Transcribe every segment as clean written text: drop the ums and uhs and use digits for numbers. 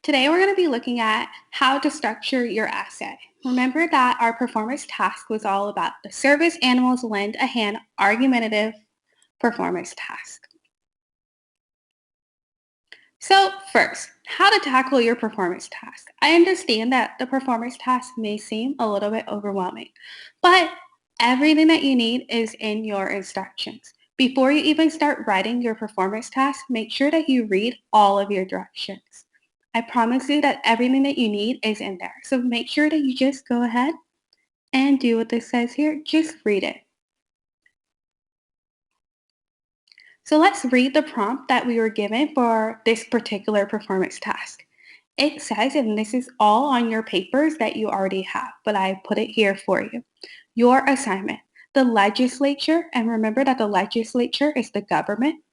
Today we're going to be looking at how to structure your essay. Remember that our performance task was all about the service animals lend a hand argumentative performance task. So first, how to tackle your performance task. I understand that the performance task may seem a little bit overwhelming, but everything that you need is in your instructions. Before you even start writing your performance task, make sure that you read all of your directions. I promise you that everything that you need is in there. So make sure that you just go ahead and do what this says here. Just read it. So let's read the prompt that we were given for this particular performance task. It says, and this is all on your papers that you already have, but I put it here for you. Your assignment. The legislature, and remember that the legislature is the government,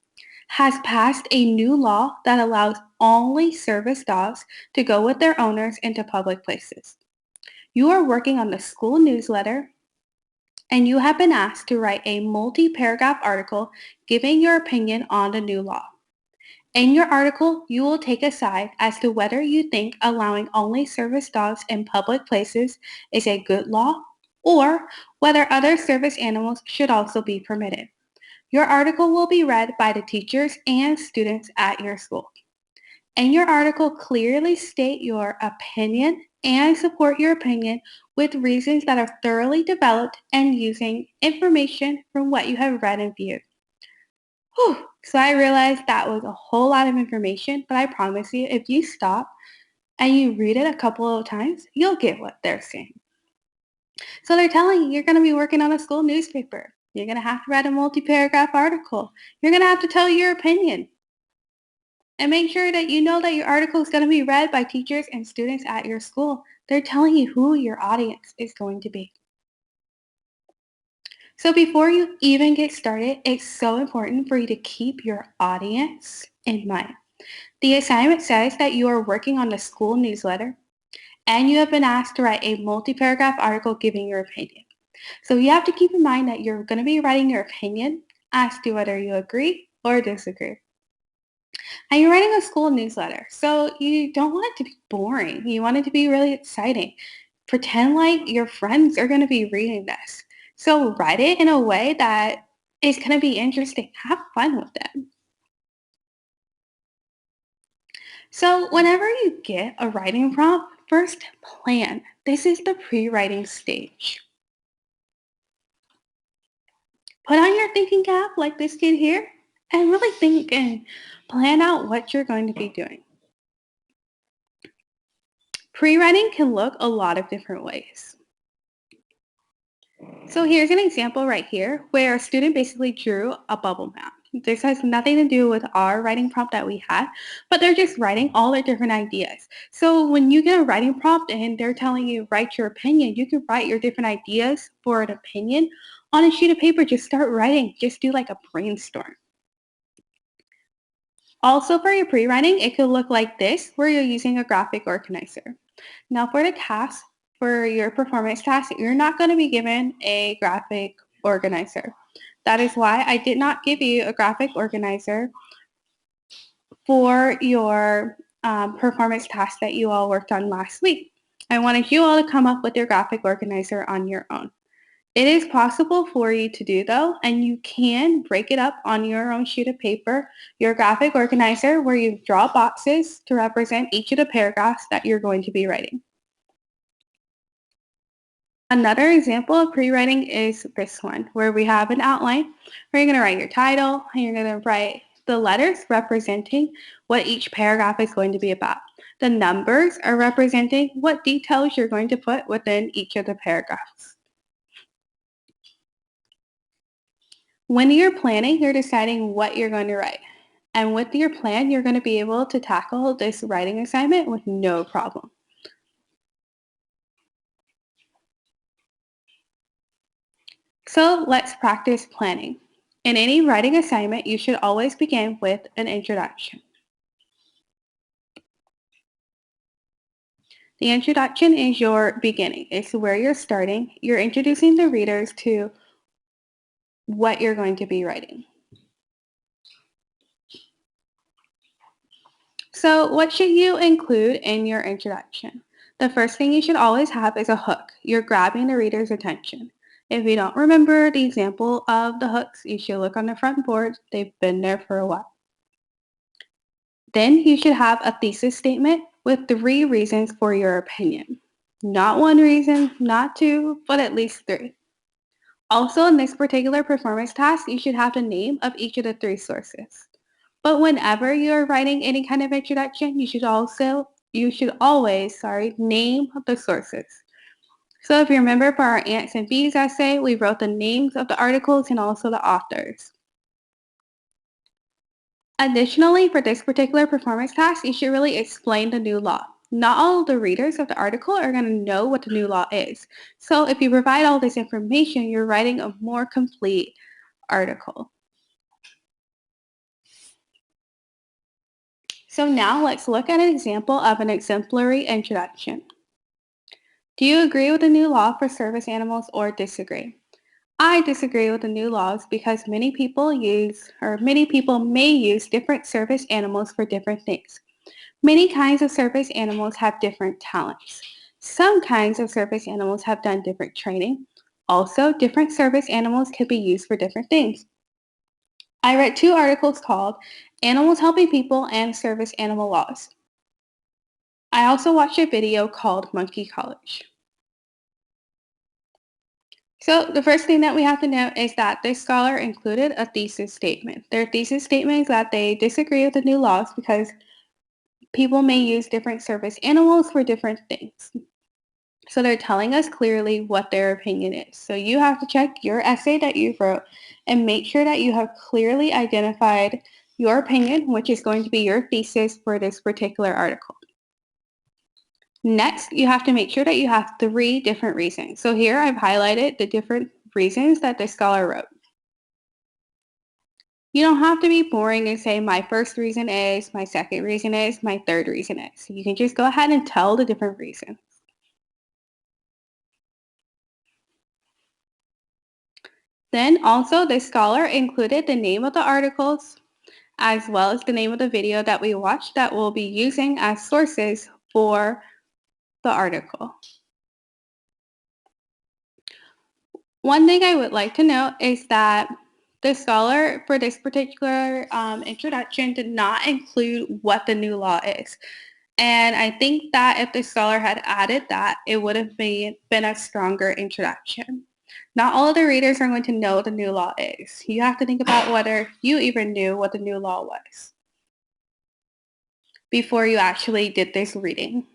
has passed a new law that allows only service dogs to go with their owners into public places. You are working on the school newsletter and you have been asked to write a multi-paragraph article giving your opinion on the new law. In your article, you will take a side as to whether you think allowing only service dogs in public places is a good law or whether other service animals should also be permitted. Your article will be read by the teachers and students at your school. In your article, clearly state your opinion and support your opinion with reasons that are thoroughly developed and using information from what you have read and viewed. Whew. So I realized that was a whole lot of information, but I promise you, if you stop and you read it a couple of times, you'll get what they're saying. So they're telling you you're going to be working on a school newspaper. You're going to have to write a multi-paragraph article. You're going to have to tell your opinion. And make sure that you know that your article is going to be read by teachers and students at your school. They're telling you who your audience is going to be. So before you even get started, it's so important for you to keep your audience in mind. The assignment says that you are working on the school newsletter and you have been asked to write a multi-paragraph article giving your opinion. So you have to keep in mind that you're going to be writing your opinion as to whether you agree or disagree. And you're writing a school newsletter, so you don't want it to be boring. You want it to be really exciting. Pretend like your friends are going to be reading this. So write it in a way that is going to be interesting. Have fun with it. So whenever you get a writing prompt, first plan. This is the pre-writing stage. Put on your thinking cap like this kid here and really think and plan out what you're going to be doing. Pre-writing can look a lot of different ways. So here's an example right here where a student basically drew a bubble map. This has nothing to do with our writing prompt that we had, but they're just writing all their different ideas. So when you get a writing prompt and they're telling you write your opinion, you can write your different ideas for an opinion on a sheet of paper. Just start writing. Just do like a brainstorm. Also for your pre-writing, it could look like this where you're using a graphic organizer. Now for the task, for your performance task, you're not going to be given a graphic organizer. That is why I did not give you a graphic organizer for your performance task that you all worked on last week. I wanted you all to come up with your graphic organizer on your own. It is possible for you to do though, and you can break it up on your own sheet of paper, your graphic organizer where you draw boxes to represent each of the paragraphs that you're going to be writing. Another example of pre-writing is this one, where we have an outline where you're going to write your title and you're going to write the letters representing what each paragraph is going to be about. The numbers are representing what details you're going to put within each of the paragraphs. When you're planning, you're deciding what you're going to write. And with your plan, you're going to be able to tackle this writing assignment with no problem. So let's practice planning. In any writing assignment, you should always begin with an introduction. The introduction is your beginning. It's where you're starting. You're introducing the readers to what you're going to be writing. So, what should you include in your introduction? The first thing you should always have is a hook. You're grabbing the reader's attention. If you don't remember the example of the hooks, you should look on the front board. They've been there for a while. Then you should have a thesis statement with 3 reasons for your opinion. Not 1 reason, not 2, but at least 3. Also, in this particular performance task, you should have the name of each of the 3 sources. But whenever you're writing any kind of introduction, you should always name the sources. So if you remember for our ants and bees essay, we wrote the names of the articles and also the authors. Additionally, for this particular performance task, you should really explain the new law. Not all of the readers of the article are going to know what the new law is. So if you provide all this information, you're writing a more complete article. So now let's look at an example of an exemplary introduction. Do you agree with the new law for service animals or disagree? I disagree with the new laws because many people may use different service animals for different things. Many kinds of service animals have different talents. Some kinds of service animals have done different training. Also, different service animals can be used for different things. I read 2 articles called Animals Helping People and Service Animal Laws. I also watched a video called Monkey College. So the first thing that we have to note is that this scholar included a thesis statement. Their thesis statement is that they disagree with the new laws because people may use different service animals for different things. So they're telling us clearly what their opinion is. So you have to check your essay that you wrote and make sure that you have clearly identified your opinion, which is going to be your thesis for this particular article. Next, you have to make sure that you have 3 different reasons. So here I've highlighted the different reasons that the scholar wrote. You don't have to be boring and say my first reason is, my second reason is, my third reason is. You can just go ahead and tell the different reasons. Then also the scholar included the name of the articles as well as the name of the video that we watched that we'll be using as sources for the article. One thing I would like to note is that the scholar for this particular introduction did not include what the new law is. And I think that if the scholar had added that, it would have been a stronger introduction. Not all of the readers are going to know what the new law is. You have to think about whether you even knew what the new law was before you actually did this reading.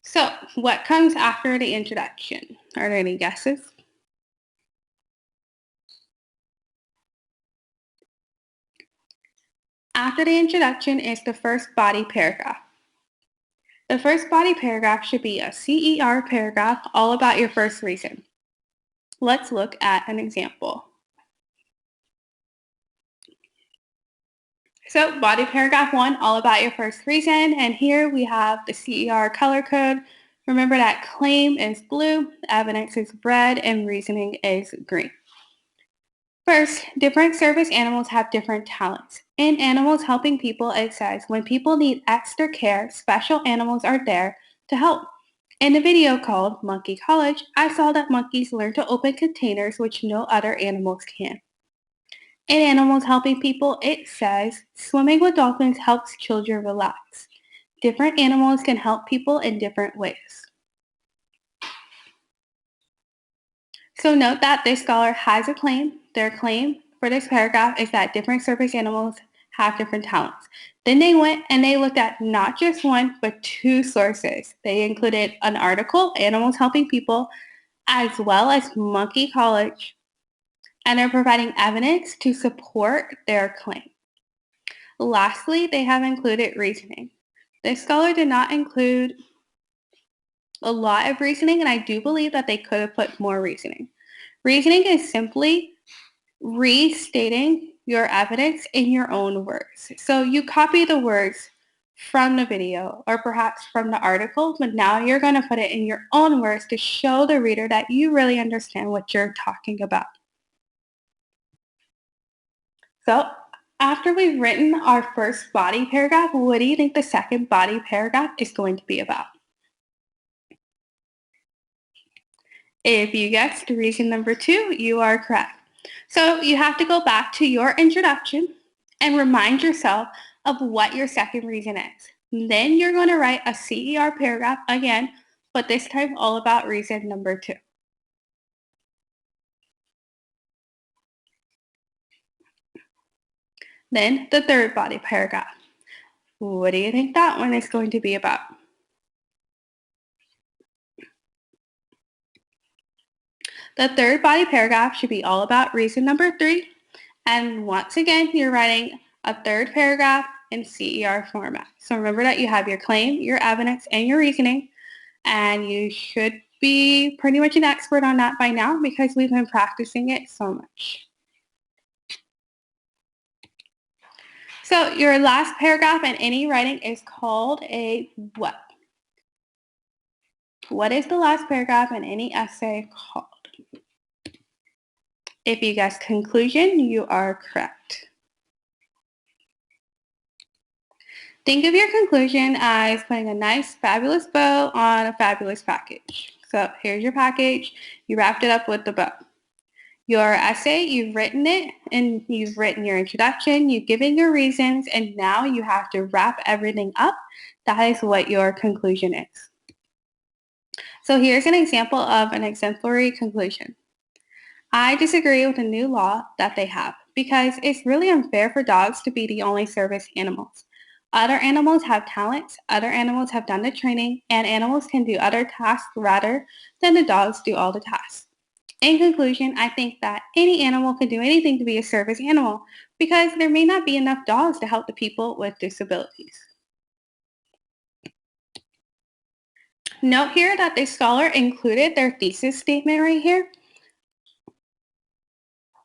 So, what comes after the introduction? Are there any guesses? After the introduction is the first body paragraph. The first body paragraph should be a CER paragraph all about your first reason. Let's look at an example. So body paragraph 1, all about your first reason. And here we have the CER color code. Remember that claim is blue, evidence is red, and reasoning is green. First, different service animals have different talents. In Animals Helping People, it says, when people need extra care, special animals are there to help. In the video called Monkey College, I saw that monkeys learn to open containers which no other animals can. In Animals Helping People, it says, swimming with dolphins helps children relax. Different animals can help people in different ways. So note that this scholar has a claim. Their claim for this paragraph is that different service animals have different talents. Then they went and they looked at not just 1, but 2 sources. They included an article, Animals Helping People, as well as Monkey College, and they're providing evidence to support their claim. Lastly, they have included reasoning. This scholar did not include a lot of reasoning, and I do believe that they could have put more reasoning. Reasoning is simply restating your evidence in your own words. So you copy the words from the video or perhaps from the article, but now you're going to put it in your own words to show the reader that you really understand what you're talking about. So After we've written our first body paragraph, what do you think the second body paragraph is going to be about? If you guessed reason number 2, you are correct. So you have to go back to your introduction and remind yourself of what your second reason is. Then you're going to write a CER paragraph again, but this time all about reason number 2. Then the third body paragraph. What do you think that one is going to be about? The third body paragraph should be all about reason number 3. And once again, you're writing a third paragraph in CER format. So remember that you have your claim, your evidence, and your reasoning, and you should be pretty much an expert on that by now because we've been practicing it so much. So your last paragraph in any writing is called a what? What is the last paragraph in any essay called? If you guessed conclusion, you are correct. Think of your conclusion as putting a nice, fabulous bow on a fabulous package. So here's your package. You wrapped it up with the bow. Your essay, you've written it, and you've written your introduction, you've given your reasons, and now you have to wrap everything up. That is what your conclusion is. So here's an example of an exemplary conclusion. I disagree with the new law that they have because it's really unfair for dogs to be the only service animals. Other animals have talents, other animals have done the training, and animals can do other tasks rather than the dogs do all the tasks. In conclusion, I think that any animal can do anything to be a service animal because there may not be enough dogs to help the people with disabilities. Note here that this scholar included their thesis statement right here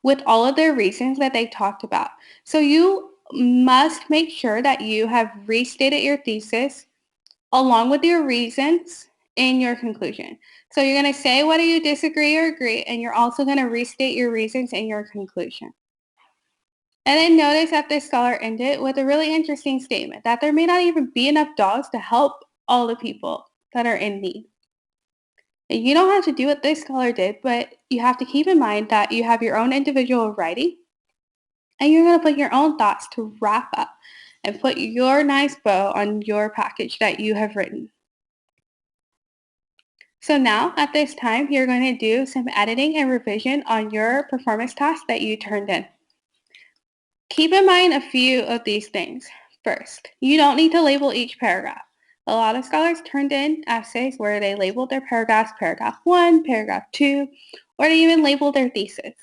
with all of their reasons that they talked about. So you must make sure that you have restated your thesis along with your reasons in your conclusion. So you're going to say whether you disagree or agree, and you're also going to restate your reasons in your conclusion. And then notice that this scholar ended with a really interesting statement that there may not even be enough dogs to help all the people that are in need. And you don't have to do what this scholar did, but you have to keep in mind that you have your own individual writing and you're going to put your own thoughts to wrap up and put your nice bow on your package that you have written. So now at this time, you're going to do some editing and revision on your performance task that you turned in. Keep in mind a few of these things. First, you don't need to label each paragraph. A lot of scholars turned in essays where they labeled their paragraphs paragraph 1, paragraph 2, or they even labeled their thesis.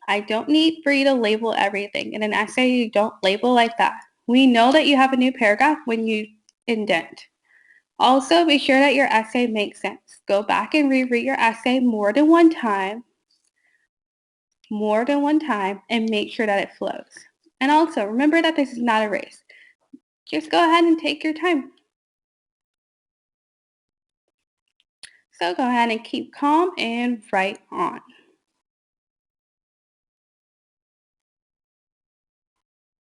I don't need for you to label everything. In an essay, you don't label like that. We know that you have a new paragraph when you indent. Also, be sure that your essay makes sense. Go back and reread your essay more than one time, and make sure that it flows. And also, remember that this is not a race. Just go ahead and take your time. So go ahead and keep calm and write on.